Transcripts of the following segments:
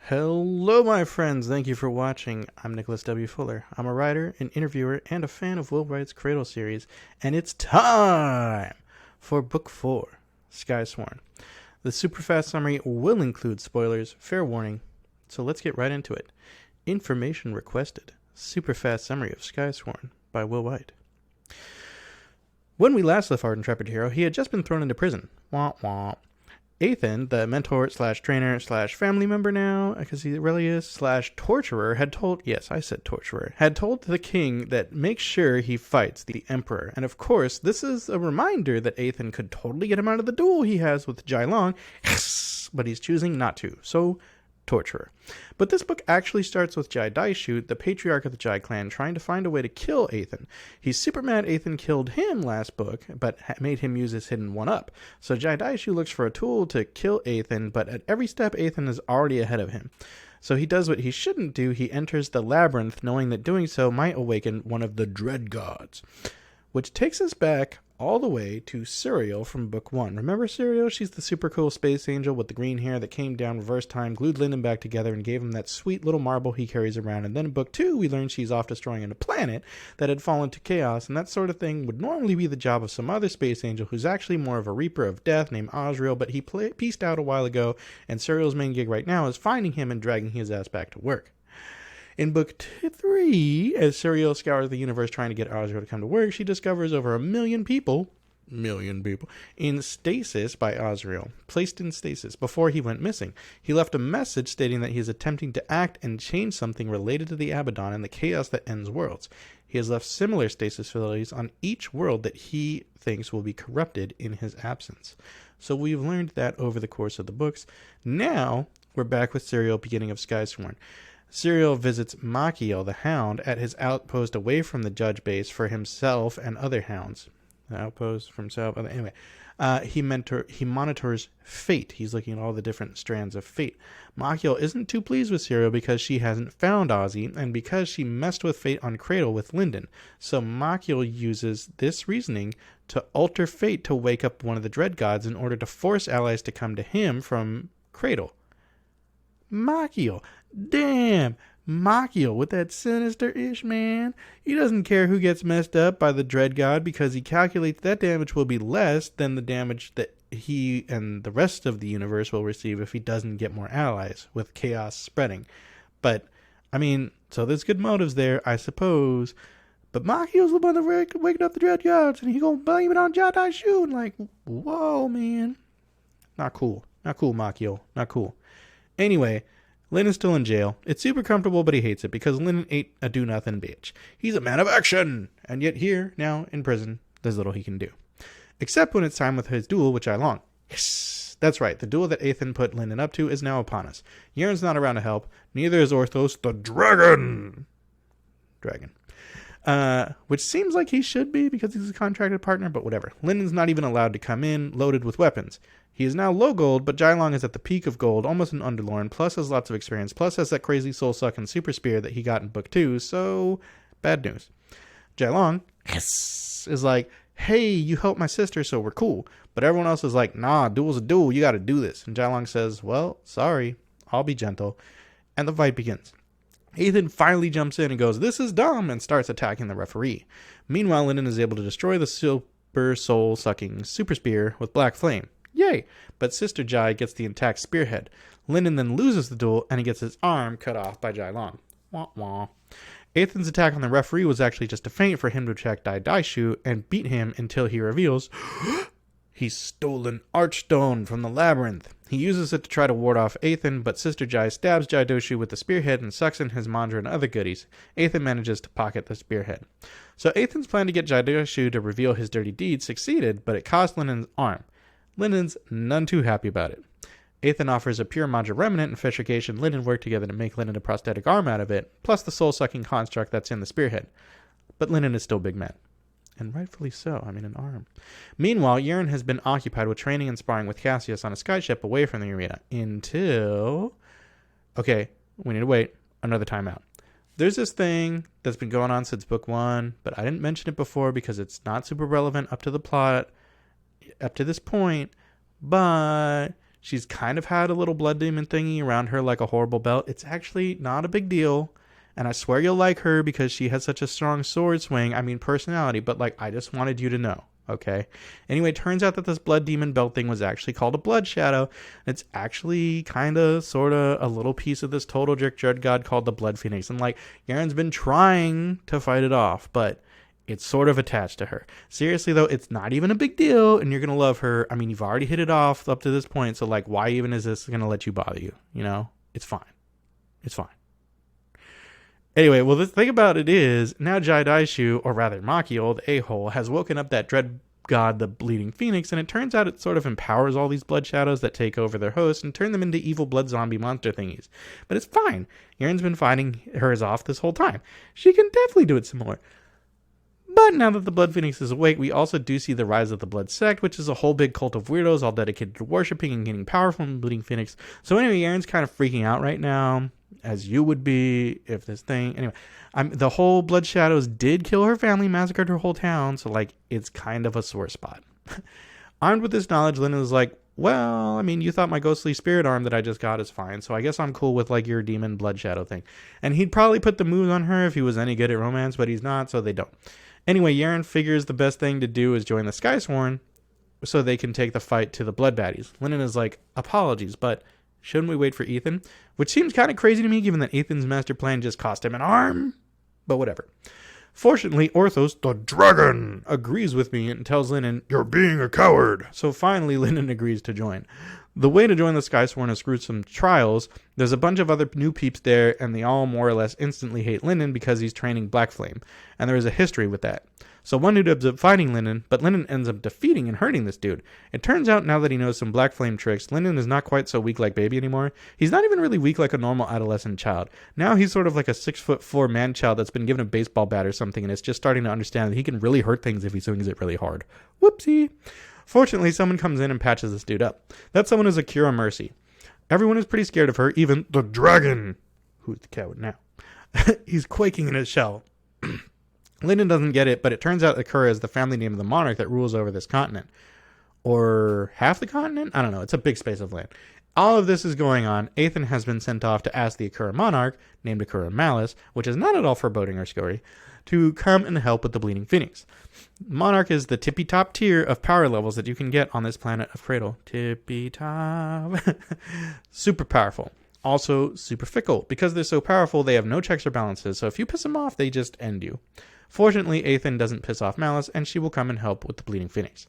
Hello, my friends. Thank you for watching. I'm Nicholas W. Fuller. I'm a writer, an interviewer, and a fan of Will Wright's Cradle series, and it's time for Book 4, Skysworn. The super fast summary will include spoilers, fair warning, so let's get right into it. Information requested. Super fast summary of Skysworn by Will Wight. When we last left our intrepid hero, he had just been thrown into prison. Wah wah. Ethan, the mentor slash trainer slash family member now, because he really is, slash torturer, had told the king that make sure he fights the emperor. And of course, this is a reminder that Ethan could totally get him out of the duel he has with Jai Long, but he's choosing not to. So, torturer. But this book actually starts with Jai Daishu, the patriarch of the Jai clan, trying to find a way to kill Ethan. He's super mad Ethan killed him last book, but made him use his hidden one-up. So Jai Daishu looks for a tool to kill Ethan, but at every step Ethan is already ahead of him. So he does what he shouldn't do. He enters the labyrinth, knowing that doing so might awaken one of the Dreadgods. Which takes us back all the way to Suriel from Book 1. Remember Suriel? She's the super cool space angel with the green hair that came down reverse time, glued Lindon back together, and gave him that sweet little marble he carries around. And then in Book 2, we learn she's off destroying a planet that had fallen to chaos, and that sort of thing would normally be the job of some other space angel who's actually more of a reaper of death named Osriel, but he pieced out a while ago, and Suriel's main gig right now is finding him and dragging his ass back to work. In Book 3, as Suriel scours the universe trying to get Osriel to come to work, she discovers over 1 million people in stasis by Osriel, placed in stasis before he went missing. He left a message stating that he is attempting to act and change something related to the Abaddon and the chaos that ends worlds. He has left similar stasis facilities on each world that he thinks will be corrupted in his absence. So we've learned that over the course of the books. Now, we're back with Suriel, beginning of Skysworn. Suriel visits Machiel, the Hound, at his outpost away from the judge base for himself and other hounds. The outpost for himself. Anyway, he monitors fate. He's looking at all the different strands of fate. Machiel isn't too pleased with Suriel because she hasn't found Ozzy, and because she messed with fate on Cradle with Lindon. So Machiel uses this reasoning to alter fate to wake up one of the Dreadgods in order to force allies to come to him from Cradle. Machiel. Damn. Machiel with that sinister-ish, man. He doesn't care who gets messed up by the Dreadgod because he calculates that damage will be less than the damage that he and the rest of the universe will receive if he doesn't get more allies, with chaos spreading. But, I mean, so there's good motives there, I suppose. But Machiel's the one that waking up the Dreadgods, and he gonna blame it on Jai Daishu, and like, whoa, man. Not cool. Not cool, Machiel. Not cool. Anyway, Lindon's still in jail. It's super comfortable, but he hates it because Lindon ain't a do-nothing bitch. He's a man of action! And yet here, now, in prison, there's little he can do. Except when it's time with his duel with Jai Long. Yes! That's right, the duel that Ethan put Lindon up to is now upon us. Yern's not around to help. Neither is Orthos the Dragon! Which seems like he should be because he's a contracted partner, but whatever. Lindon's not even allowed to come in loaded with weapons. He is now low gold, but Jai Long is at the peak of gold, almost an Underlord, plus has lots of experience, plus has that crazy soul-sucking super spear that he got in Book 2, so bad news. Jai Long is like, hey, you helped my sister, so we're cool. But everyone else is like, nah, duel's a duel, you gotta do this. And Jai Long says, well, sorry, I'll be gentle. And the fight begins. Ethan finally jumps in and goes, this is dumb, and starts attacking the referee. Meanwhile, Lindon is able to destroy the super soul-sucking super spear with black flame. Yay! But Sister Jai gets the intact spearhead. Lindon then loses the duel, and he gets his arm cut off by Jai Long. Wah wah. Ethan's attack on the referee was actually just a feint for him to attack Jai Daishu and beat him until he reveals he's stolen Archstone from the labyrinth. He uses it to try to ward off Ethan, but Sister Jai stabs Jai Daishu with the spearhead and sucks in his mantra and other goodies. Ethan manages to pocket the spearhead. So Ethan's plan to get Jai Daishu to reveal his dirty deeds succeeded, but it cost Lindon's arm. Lindon's none too happy about it. Ethan offers a pure Mantra remnant, and Fishrication and Lindon work together to make Lindon a prosthetic arm out of it, plus the soul-sucking construct that's in the spearhead. But Lindon is still big mad. And rightfully so, I mean an arm. Meanwhile, Yern has been occupied with training and sparring with Cassius on a skyship away from the arena, until... Okay, we need to wait. Another timeout. There's this thing that's been going on since Book 1, but I didn't mention it before because it's not super relevant up to the plot, up to this point, but She's kind of had a little blood demon thingy around her like a horrible belt. It's actually not a big deal. And I swear you'll like her because she has such a strong sword swing. I mean, personality, but like, I just wanted you to know. Okay. Anyway, it turns out that this blood demon belt thing was actually called a blood shadow. It's actually kind of, sort of a little piece of this total jerk Dreadgod called the Blood Phoenix. And like, Yaren's been trying to fight it off, but it's sort of attached to her. Seriously though, it's not even a big deal, and you're going to love her. I mean, you've already hit it off up to this point, so like, why even is this going to let you bother you? You know, it's fine. It's fine. Anyway, well, the thing about it is, now Jai Daishu, or rather Makio, the a-hole, has woken up that Dreadgod, the Bleeding Phoenix, and it turns out it sort of empowers all these blood shadows that take over their host and turn them into evil blood zombie monster thingies. But it's fine. Yaren's been fighting hers off this whole time. She can definitely do it some more. But now that the Blood Phoenix is awake, we also do see the rise of the Blood Sect, which is a whole big cult of weirdos all dedicated to worshipping and getting power from the Bleeding Phoenix. So anyway, Yaren's kind of freaking out right now, as you would be if this thing... Anyway, the whole Blood Shadows did kill her family, massacred her whole town, so like, it's kind of a sore spot. Armed with this knowledge, Lindon is like, well, I mean, you thought my ghostly spirit arm that I just got is fine, so I guess I'm cool with like your demon blood shadow thing. And he'd probably put the moves on her if he was any good at romance, but he's not, so they don't. Anyway, Yaren figures the best thing to do is join the Skysworn so they can take the fight to the blood baddies. Lindon is like, apologies, but shouldn't we wait for Ethan? Which seems kind of crazy to me, given that Ethan's master plan just cost him an arm. But whatever. Fortunately, Orthos, the dragon, agrees with me and tells Lindon, you're being a coward. So finally, Lindon agrees to join. The way to join the Skysworn is through some trials. There's a bunch of other new peeps there, and they all more or less instantly hate Lindon because he's training Black Flame. And there is a history with that. So one dude ends up fighting Lindon, but Lindon ends up defeating and hurting this dude. It turns out now that he knows some Black Flame tricks, Lindon is not quite so weak like Baby anymore. He's not even really weak like a normal adolescent child. Now he's sort of like a 6'4" man-child that's been given a baseball bat or something, and is just starting to understand that he can really hurt things if he swings it really hard. Whoopsie. Fortunately, someone comes in and patches this dude up. That someone is Akira Mercy. Everyone is pretty scared of her, even the dragon, who's the coward now. He's quaking in his shell. Lindon doesn't get it, but it turns out Akira is the family name of the monarch that rules over this continent. Or half the continent? I don't know. It's a big space of land. All of this is going on. Ethan has been sent off to ask the Akira monarch, named Akira Malice, which is not at all foreboding or scary, to come and help with the Bleeding Phoenix. Monarch is the tippy top tier of power levels that you can get on this planet of Cradle. Tippy top. Super powerful. Also super fickle. Because they're so powerful, they have no checks or balances, so if you piss them off, they just end you. Fortunately, Ethan doesn't piss off Malice, and she will come and help with the Bleeding Phoenix.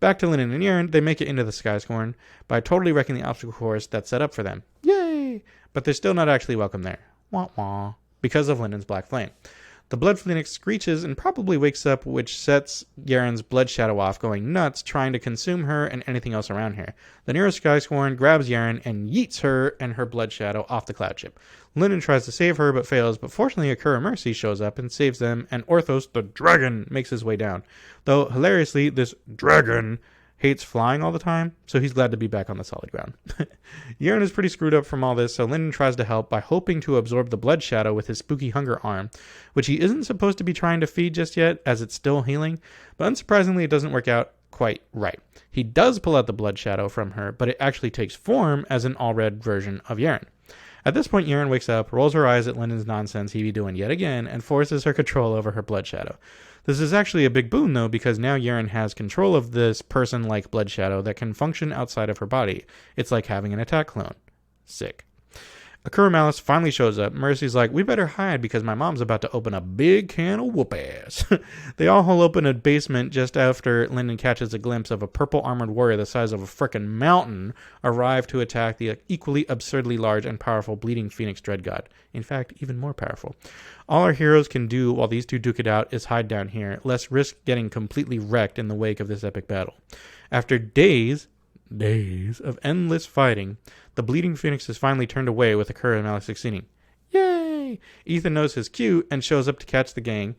Back to Lindon and Yaren, they make it into the Skysworn by totally wrecking the obstacle course that's set up for them. Yay! But they're still not actually welcome there. Wah wah. Because of Lindon's Black Flame. The Blood Phoenix screeches and probably wakes up, which sets Yaren's blood shadow off, going nuts, trying to consume her and anything else around here. The nearest Skysworn grabs Yaren and yeets her and her blood shadow off the cloud ship. Lindon tries to save her but fails, but fortunately Akira Mercy shows up and saves them, and Orthos, the dragon, makes his way down. Though, hilariously, this dragon hates flying all the time, so he's glad to be back on the solid ground. Yaren is pretty screwed up from all this, so Lindon tries to help by hoping to absorb the blood shadow with his spooky hunger arm, which he isn't supposed to be trying to feed just yet, as it's still healing, but unsurprisingly it doesn't work out quite right. He does pull out the blood shadow from her, but it actually takes form as an all-red version of Yaren. At this point, Yaren wakes up, rolls her eyes at Lindon's nonsense he be doing yet again, and forces her control over her blood shadow. This is actually a big boon, though, because now Yaren has control of this person-like blood shadow that can function outside of her body. It's like having an attack clone. Sick. Akira Malice finally shows up. Mercy's like, we better hide because my mom's about to open a big can of whoop-ass. They all hole open a basement just after Lindon catches a glimpse of a purple armored warrior the size of a frickin' mountain arrive to attack the equally absurdly large and powerful Bleeding Phoenix Dreadgod. In fact, even more powerful. All our heroes can do while these two duke it out is hide down here, less risk getting completely wrecked in the wake of this epic battle. After days of endless fighting, the Bleeding Phoenix is finally turned away with Akira and Malice succeeding. Yay! Ethan knows his cue and shows up to catch the gang.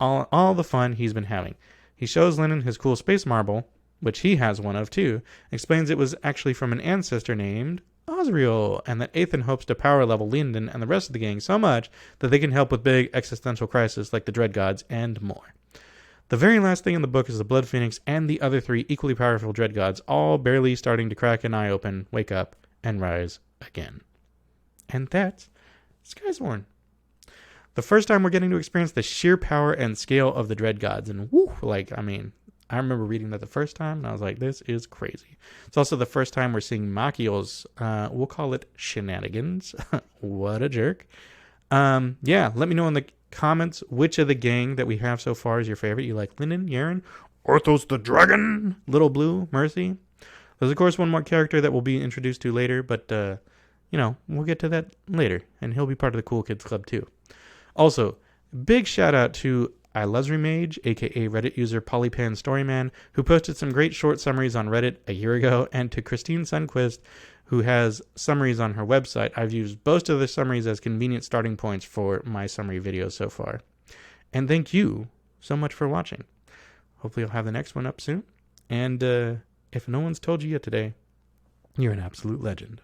All the fun he's been having. He shows Lindon his cool space marble, which he has one of too, explains it was actually from an ancestor named Osriel, and that Ethan hopes to power level Lindon and the rest of the gang so much that they can help with big existential crises like the Dreadgods and more. The very last thing in the book is the Blood Phoenix and the other 3 equally powerful Dreadgods, all barely starting to crack an eye open, wake up, and rise again. And that's Skysworn. The first time we're getting to experience the sheer power and scale of the Dreadgods. And woo, I remember reading that the first time, and I was like, this is crazy. It's also the first time we're seeing Makio's, we'll call it shenanigans. What a jerk. Yeah, let me know in the comments which of the gang that we have so far is your favorite. You like Lindon, Yaren, Orthos the Dragon, Little Blue, Mercy. There's, of course, one more character that we'll be introduced to later, but, we'll get to that later, and he'll be part of the Cool Kids Club, too. Also, big shout out to iLuzrymage, aka Reddit user Polypan Storyman, who posted some great short summaries on Reddit a year ago, and to Christine Sunquist, who has summaries on her website. I've used both of the summaries as convenient starting points for my summary videos so far. And thank you so much for watching. Hopefully I'll have the next one up soon. And if no one's told you yet today, you're an absolute legend.